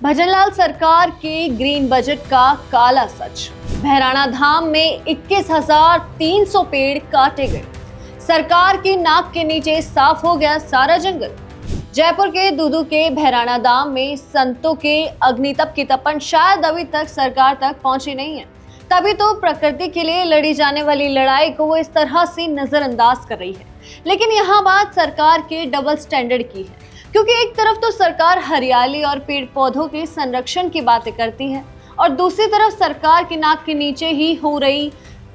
भजनलाल सरकार के green budget का काला सच। भैराणा धाम में 21,300 पेड़ काटे गए। सरकार की नाक के नीचे साफ हो गया सारा जंगल। जयपुर के दूदू के भैराणा धाम में संतों के अग्नितप की तपन शायद अभी तक सरकार तक पहुंची नहीं है, तभी तो प्रकृति के लिए लड़ी जाने वाली लड़ाई को वो इस तरह से नजरअंदाज कर रही है। लेकिन यहाँ बात सरकार के डबल स्टैंडर्ड की है, क्योंकि एक तरफ तो सरकार हरियाली और पेड़ पौधों के संरक्षण की बातें करती है और दूसरी तरफ सरकार की नाक के नीचे ही हो रही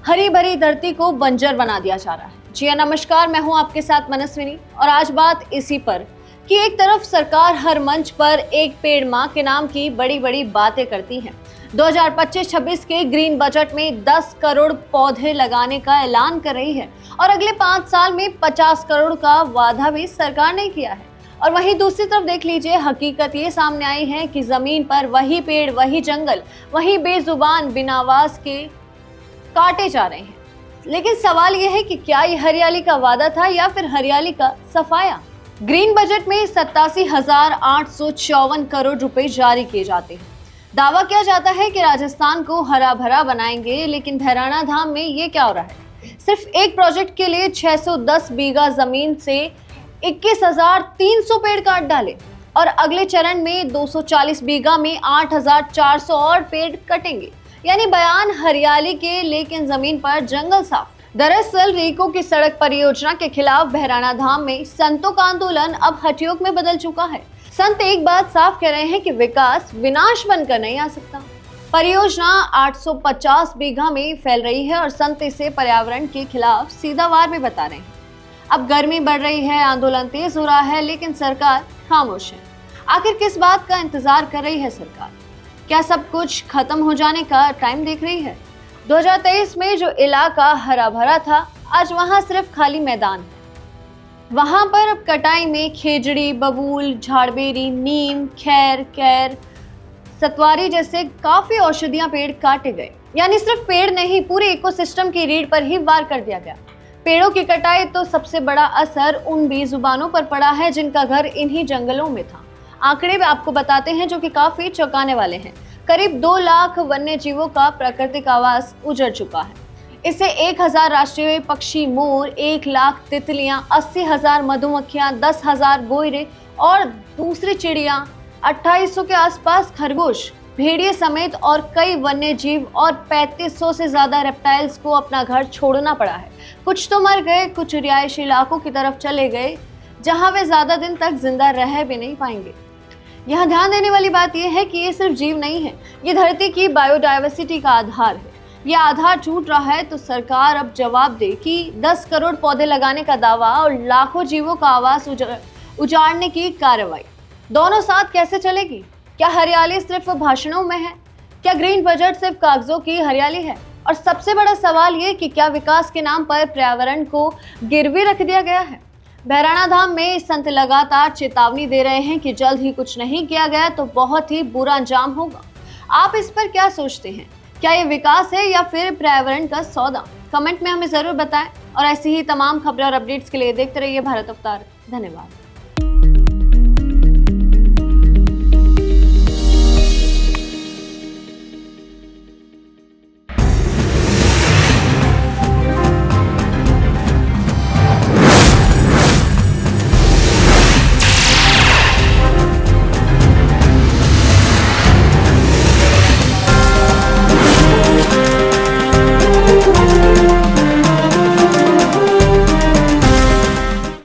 हरी भरी धरती को बंजर बना दिया जा रहा है। जी हाँ, नमस्कार, मैं हूँ आपके साथ मनस्विनी और आज बात इसी पर कि एक तरफ सरकार हर मंच पर एक पेड़ माँ के नाम की बड़ी बड़ी बातें करती है। 2025-26 के ग्रीन बजट में 10 करोड़ पौधे लगाने का ऐलान कर रही है और अगले 5 साल में 50 करोड़ का वादा भी सरकार ने किया है। और वहीं दूसरी तरफ देख लीजिए, हकीकत ये सामने आई है कि जमीन पर वही पेड़, वही जंगल, वही बेजुबान बिना आवाज के काटे जा रहे हैं। लेकिन सवाल यह है कि क्या ये हरियाली का वादा था या फिर हरियाली का सफाया। ग्रीन बजट में 87,854 करोड़ रुपए जारी किए जाते हैं। दावा किया जाता है कि राजस्थान को हरा भरा बनाएंगे, लेकिन भैराणा धाम में ये क्या हो रहा है? सिर्फ एक प्रोजेक्ट के लिए 610 बीघा जमीन से 21,300 पेड़ काट डाले और अगले चरण में 240 बीघा में 8,400 और पेड़ कटेंगे। यानी बयान हरियाली के, लेकिन जमीन पर जंगल साफ। दरअसल रीको की सड़क परियोजना के खिलाफ भैराणा धाम में संतों का आंदोलन अब हठयोग में बदल चुका है। संत एक बात साफ कह रहे हैं कि विकास विनाश बनकर नहीं आ सकता। परियोजना 850 बीघा में फैल रही है और संत इसे पर्यावरण के खिलाफ सीधा वार भी बता रहे हैं। अब गर्मी बढ़ रही है, आंदोलन तेज हो रहा है, लेकिन सरकार खामोश है। आखिर किस बात का इंतजार कर रही है सरकार? क्या सब कुछ खत्म हो जाने का टाइम देख रही है? 2023 में जो इलाका हरा भरा था, आज वहां सिर्फ खाली मैदान है। वहां पर अब कटाई में खेजड़ी, बबूल, झाड़बेरी, नीम, खैर, कैर, सतवारी जैसे काफी औषधियां पेड़ काटे गए। यानी सिर्फ पेड़ नहीं, पूरे इकोसिस्टम की रीढ़ पर ही वार कर दिया गया। पेड़ों की कटाई तो सबसे बड़ा असर उन बेजुबानों पर पड़ा है जिनका घर इन्हीं जंगलों में था। आंकड़े भी आपको बताते हैं जो कि काफी चौंकाने वाले हैं। करीब 2 लाख वन्य जीवों का प्राकृतिक आवास उजड़ चुका है। इससे 1,000 राष्ट्रीय पक्षी मोर, 1 लाख तितलियां, 80,000 मधुमक्खियां, 10,000 गोयरे और दूसरी चिड़ियां, 2800 के आसपास खरगोश, भेड़िए समेत और कई वन्य जीव और 3500 से ज्यादा रेप्टाइल्स को अपना घर छोड़ना पड़ा है। कुछ तो मर गए, कुछ रिहायशी इलाकों की तरफ चले गए जहां वे ज्यादा दिन तक जिंदा रह भी नहीं पाएंगे। यहाँ ध्यान देने वाली बात यह है कि ये सिर्फ जीव नहीं है, ये धरती की बायोडायवर्सिटी का आधार है। ये आधार टूट रहा है तो सरकार अब जवाब दे कि 10 करोड़ पौधे लगाने का दावा और लाखों जीवों का आवास उजाड़ने की कार्रवाई, दोनों साथ कैसे चलेगी? क्या हरियाली सिर्फ भाषणों में है? क्या ग्रीन बजट सिर्फ कागजों की हरियाली है? और सबसे बड़ा सवाल ये कि क्या विकास के नाम पर पर्यावरण को गिरवी रख दिया गया है? भैराणा धाम में संत लगातार चेतावनी दे रहे हैं कि जल्द ही कुछ नहीं किया गया तो बहुत ही बुरा अंजाम होगा। आप इस पर क्या सोचते हैं? क्या ये विकास है या फिर पर्यावरण का सौदा? कमेंट में हमें जरूर बताएं और ऐसी ही तमाम खबरें और अपडेट्स के लिए देखते रहिए भारत अवतार। धन्यवाद।